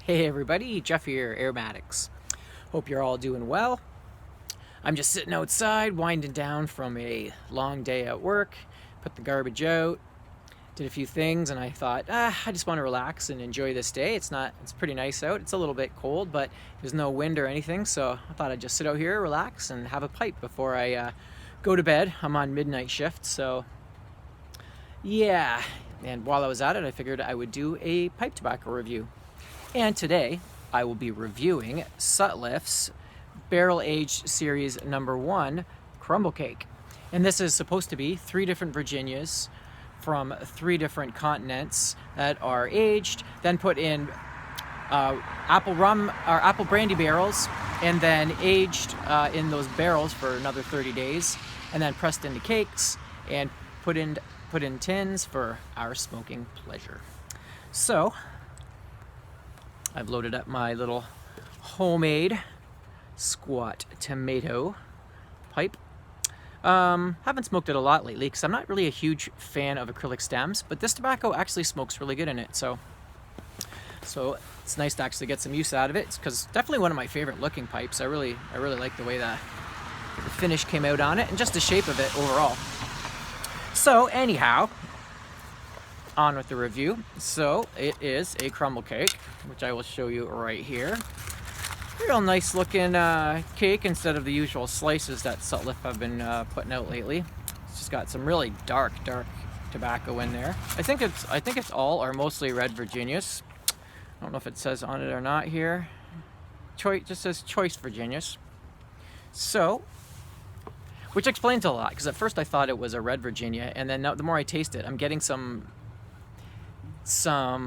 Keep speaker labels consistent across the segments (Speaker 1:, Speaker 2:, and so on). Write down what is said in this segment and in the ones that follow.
Speaker 1: Hey everybody, Jeff here, AromatiX. Hope you're all doing well. I'm just sitting outside, winding down from a long day at work, put the garbage out, did a few things, and I thought, I just want to relax and enjoy this day. It's pretty nice out. It's a little bit cold, but there's no wind or anything, so I thought I'd just sit out here, relax, and have a pipe before I go to bed. I'm on midnight shift, so yeah. And while I was at it, I figured I would do a pipe tobacco review. And today, I will be reviewing Sutliff's Barrel Aged Series number 1 Crumble Cake. And this is supposed to be 3 different Virginias from 3 different continents that are aged, then put in apple rum or apple brandy barrels, and then aged in those barrels for another 30 days, and then pressed into cakes and put in tins for our smoking pleasure. So I've loaded up my little homemade squat tomato pipe. Haven't smoked it a lot lately because I'm not really a huge fan of acrylic stems, but this tobacco actually smokes really good in it. So it's nice to actually get some use out of it. It's because definitely one of my favorite looking pipes. I really like the way the finish came out on it and just the shape of it overall. So anyhow, on with the review. So it is a crumble cake, which I will show you right here. Real nice looking cake instead of the usual slices that Sutliff have been putting out lately. It's just got some really dark tobacco in there. I think it's all or mostly red Virginias. I don't know if it says on it or not here. Just says choice Virginias. So, which explains a lot, because at first I thought it was a red Virginia, and then the more I taste it, I'm getting some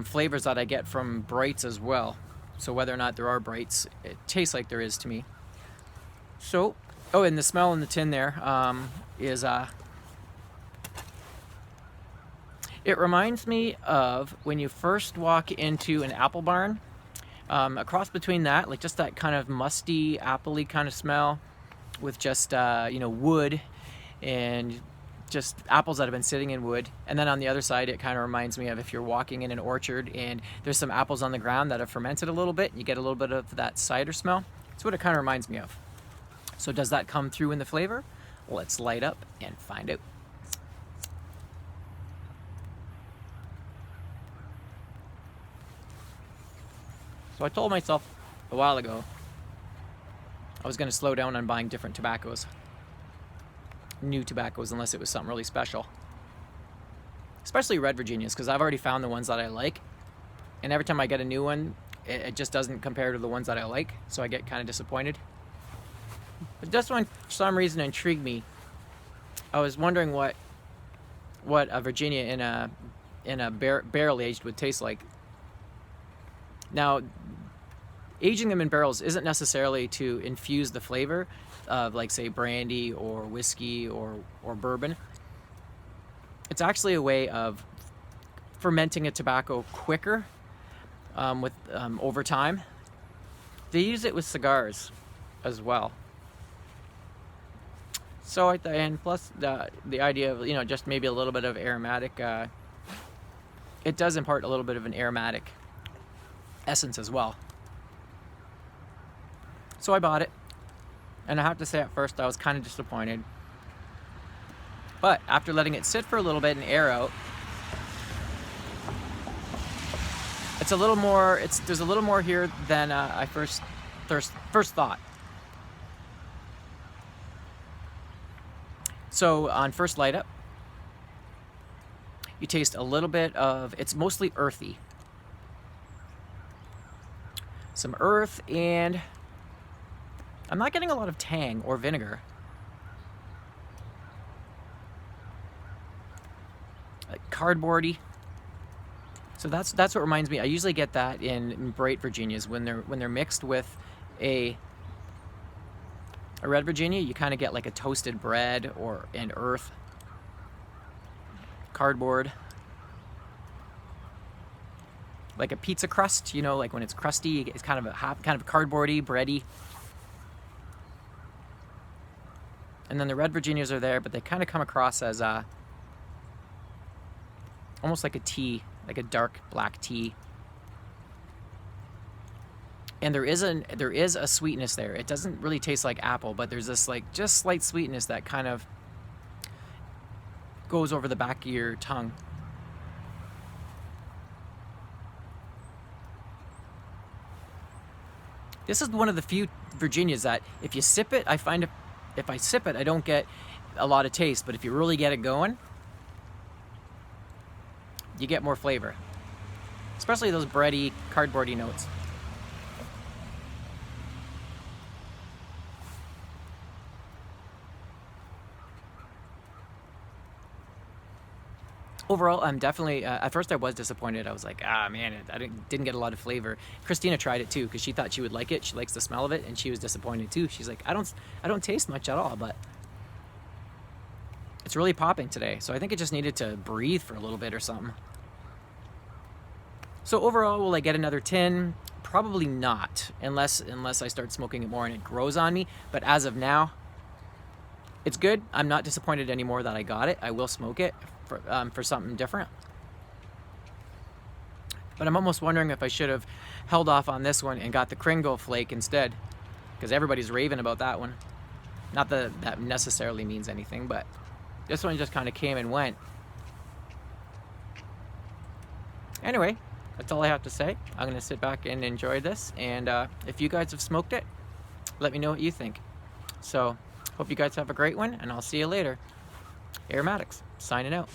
Speaker 1: flavors that I get from brights as well. So whether or not there are brights, it tastes like there is to me. So, oh, and the smell in the tin there is it reminds me of when you first walk into an apple barn. A cross between that, like just that kind of musty, appley kind of smell with just wood and just apples that have been sitting in wood. And then on the other side, it kind of reminds me of if you're walking in an orchard and there's some apples on the ground that have fermented a little bit, and you get a little bit of that cider smell. That's what it kind of reminds me of. So does that come through in the flavor? Let's light up and find out. So I told myself a while ago I was going to slow down on buying different tobaccos. New tobaccos, unless it was something really special, especially red Virginias, because I've already found the ones that I like, and every time I get a new one, it just doesn't compare to the ones that I like, so I get kind of disappointed. But this one, for some reason, intrigued me. I was wondering what a Virginia in a barrel aged would taste like. Now, aging them in barrels isn't necessarily to infuse the flavor of, like, say, brandy or whiskey or bourbon. It's actually a way of fermenting a tobacco quicker over time. They use it with cigars as well. So and plus the idea of just maybe a little bit of aromatic. It does impart a little bit of an aromatic essence as well. So I bought it. And I have to say, at first I was kind of disappointed. But after letting it sit for a little bit and air out, there's a little more here than I first thought. So on first light up, you taste a little bit of, it's mostly earthy. Some earth, and I'm not getting a lot of tang or vinegar. Like cardboardy. So that's what reminds me. I usually get that in bright Virginias when they're mixed with a red Virginia. You kind of get like a toasted bread and earth, cardboard, like a pizza crust. Like when it's crusty, it's kind of cardboardy, bready. And then the red Virginias are there, but they kind of come across as almost like a tea, like a dark black tea. And there is a sweetness there. It doesn't really taste like apple, but there's this like just slight sweetness that kind of goes over the back of your tongue. This is one of the few Virginias that if you sip it, I find if I sip it, I don't get a lot of taste, but if you really get it going, you get more flavor. Especially those bready, cardboardy notes. Overall, I'm definitely, at first I was disappointed. I was like, ah man, I didn't get a lot of flavor. Christina tried it too, because she thought she would like it. She likes the smell of it, and she was disappointed too. She's like, I don't taste much at all, but it's really popping today. So I think it just needed to breathe for a little bit or something. So overall, will I get another tin? Probably not, unless I start smoking it more and it grows on me. But as of now, it's good. I'm not disappointed anymore that I got it. I will smoke it for something different. But I'm almost wondering if I should have held off on this one and got the Kringle flake instead, because everybody's raving about that one. Not that that necessarily means anything, but this one just kind of came and went. Anyway, that's all I have to say. I'm going to sit back and enjoy this, and if you guys have smoked it, let me know what you think. So, hope you guys have a great one, and I'll see you later. AromatiX, signing out.